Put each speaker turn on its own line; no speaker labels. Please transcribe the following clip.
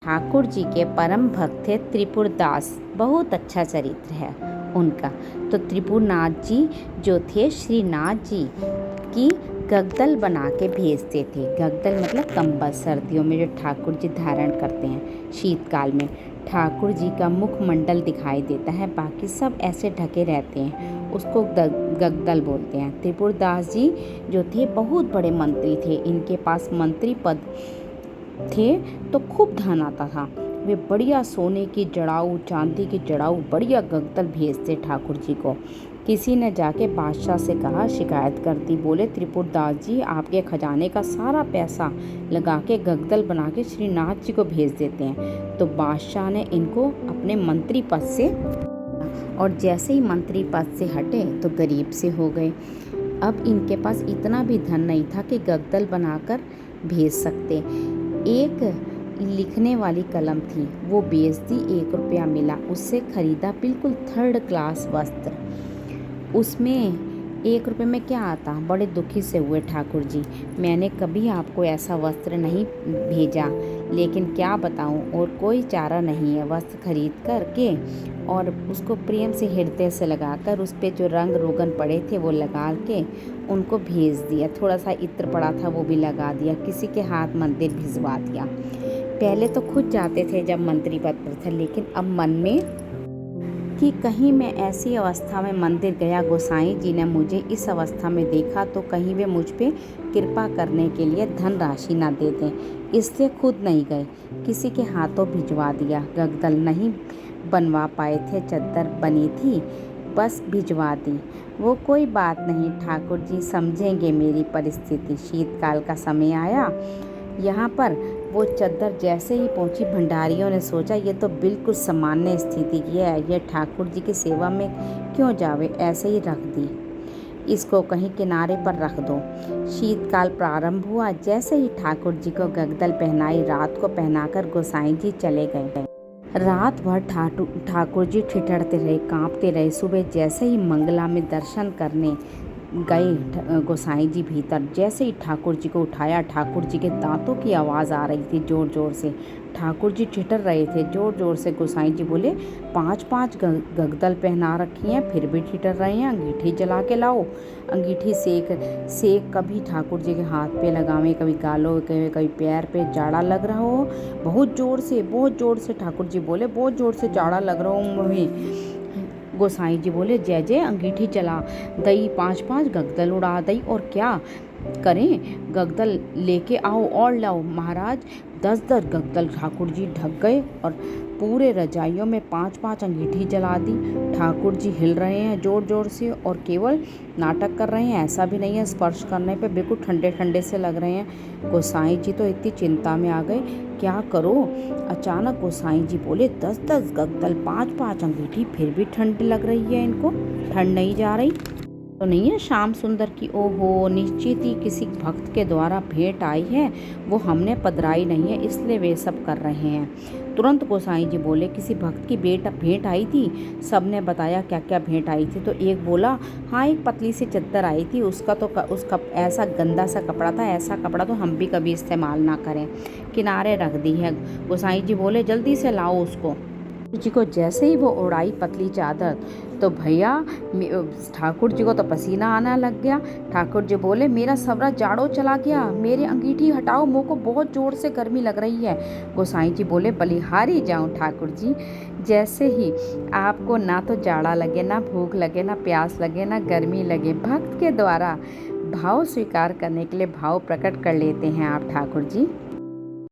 ठाकुर जी के परम भक्त थे त्रिपुरदास। बहुत अच्छा चरित्र है उनका। तो त्रिपुरनाथ जी जो थे श्रीनाथ जी की गगदल बना के भेजते थे। गगदल मतलब कंबल, सर्दियों में जो ठाकुर जी धारण करते हैं शीतकाल में। ठाकुर जी का मुखमंडल दिखाई देता है, बाकी सब ऐसे ढके रहते हैं, उसको गगदल बोलते हैं। त्रिपुरदास जी जो थे बहुत बड़े मंत्री थे, इनके पास मंत्री पद थे तो खूब धन आता था। वे बढ़िया सोने की जड़ाऊ, चांदी की जड़ाऊ बढ़िया गगदल भेजते ठाकुर जी को। किसी ने जाके बादशाह से कहा, शिकायत कर दी। बोले त्रिपुरदास जी आपके खजाने का सारा पैसा लगा के गगदल बना के श्रीनाथ जी को भेज देते हैं। तो बादशाह ने इनको अपने मंत्री पद से, और जैसे ही मंत्री पद से हटे तो गरीब से हो गए। अब इनके पास इतना भी धन नहीं था कि गगदल बनाकर भेज सकते। एक लिखने वाली कलम थी, वो बेच दी, 1 रुपया मिला, उससे खरीदा बिल्कुल 3rd क्लास वस्त्र। उसमें 1 रुपये में क्या आता। बड़े दुखी से हुए ठाकुर जी, मैंने कभी आपको ऐसा वस्त्र नहीं भेजा, लेकिन क्या बताऊं, और कोई चारा नहीं है। वस्त्र खरीद कर के और उसको प्रेम से हृदय से लगाकर उस पर जो रंग रोगन पड़े थे वो लगा के उनको भेज दिया। थोड़ा सा इत्र पड़ा था वो भी लगा दिया, किसी के हाथ मंदिर भिजवा दिया। पहले तो खुद जाते थे जब मंत्री पद पर थे, लेकिन अब मन में कि कहीं मैं ऐसी अवस्था में मंदिर गया, गोसाई जी ने मुझे इस अवस्था में देखा तो कहीं वे मुझ पे कृपा करने के लिए धन राशि ना दे दें, इसलिए खुद नहीं गए, किसी के हाथों भिजवा दिया। गगदल नहीं बनवा पाए थे, चद्दर बनी थी, बस भिजवा दी। वो कोई बात नहीं, ठाकुर जी समझेंगे मेरी परिस्थिति। शीतकाल का समय आया, यहाँ पर वो चद्दर जैसे ही पहुंची, भंडारियों ने सोचा ये तो बिल्कुल सामान्य स्थिति की है, ये ठाकुर जी की सेवा में क्यों जावे, ऐसे ही रख दी, इसको कहीं किनारे पर रख दो। शीतकाल प्रारंभ हुआ, जैसे ही ठाकुर जी को गगदल पहनाई, रात को पहनाकर गोसाई जी चले गए। रात भर ठाकुर जी ठिठुरते रहे, कांपते रहे। सुबह जैसे ही मंगला में दर्शन करने गए गोसाई जी भीतर, जैसे ही ठाकुर जी को उठाया, ठाकुर जी के दांतों की आवाज़ आ रही थी जोर जोर से। ठाकुर जी ठिठुर रहे थे जोर जोर से। गोसाई जी बोले 5-5 गगदल पहना रखी हैं, फिर भी ठिठुर रहे हैं, अंगीठी जला के लाओ। अंगीठी सेक कभी ठाकुर जी के हाथ पे लगावे, कभी गालों पे, कभी पैर पे, जाड़ा लग रहा हो बहुत ज़ोर से। ठाकुर जी बोले बहुत ज़ोर से जाड़ा लग रहा हो मुझे। गोसाई जी बोले जय जय, अंगीठी चला दई, 5-5 गगदल उड़ा दई, और क्या करें, गगदल लेके आओ और लाओ। महाराज 10-10 गगदल ठाकुर जी ढक गए और पूरे रजाइयों में 5-5 अंगीठी जला दी। ठाकुर जी हिल रहे हैं जोर जोर से और केवल नाटक कर रहे हैं, ऐसा भी नहीं है स्पर्श करने पे बिल्कुल ठंडे ठंडे से लग रहे हैं। गोसाई जी तो इतनी चिंता में आ गए, क्या करो। अचानक गोसाई जी बोले 10-10 गगदल, 5-5 अंगीठी, फिर भी ठंड लग रही है इनको, ठंड नहीं जा रही तो नहीं है श्याम सुंदर की। ओहो, निश्चित ही किसी भक्त के द्वारा भेंट आई है, वो हमने पधराई नहीं है, इसलिए वे सब कर रहे हैं। तुरंत गोसाई जी बोले किसी भक्त की भेंट आई थी। सबने बताया क्या क्या भेंट आई थी। तो एक बोला हाँ, एक पतली सी चद्दर आई थी, उसका ऐसा गंदा सा कपड़ा था, ऐसा कपड़ा तो हम भी कभी इस्तेमाल ना करें, किनारे रख दी है। गोसाई जी बोले जल्दी से लाओ उसको। जी को जैसे ही वो उड़ाई पतली चादर, तो भैया ठाकुर जी को तो पसीना आना लग गया। ठाकुर जी बोले मेरा सबरा जाड़ो चला गया, मेरी अंगीठी हटाओ, मुँह को बहुत ज़ोर से गर्मी लग रही है। गोसाई जी बोले बलिहारी जाऊं ठाकुर जी, जैसे ही आपको ना तो जाड़ा लगे, ना भूख लगे, ना प्यास लगे, ना गर्मी लगे, भक्त के द्वारा भाव स्वीकार करने के लिए भाव प्रकट कर लेते हैं आप ठाकुर जी।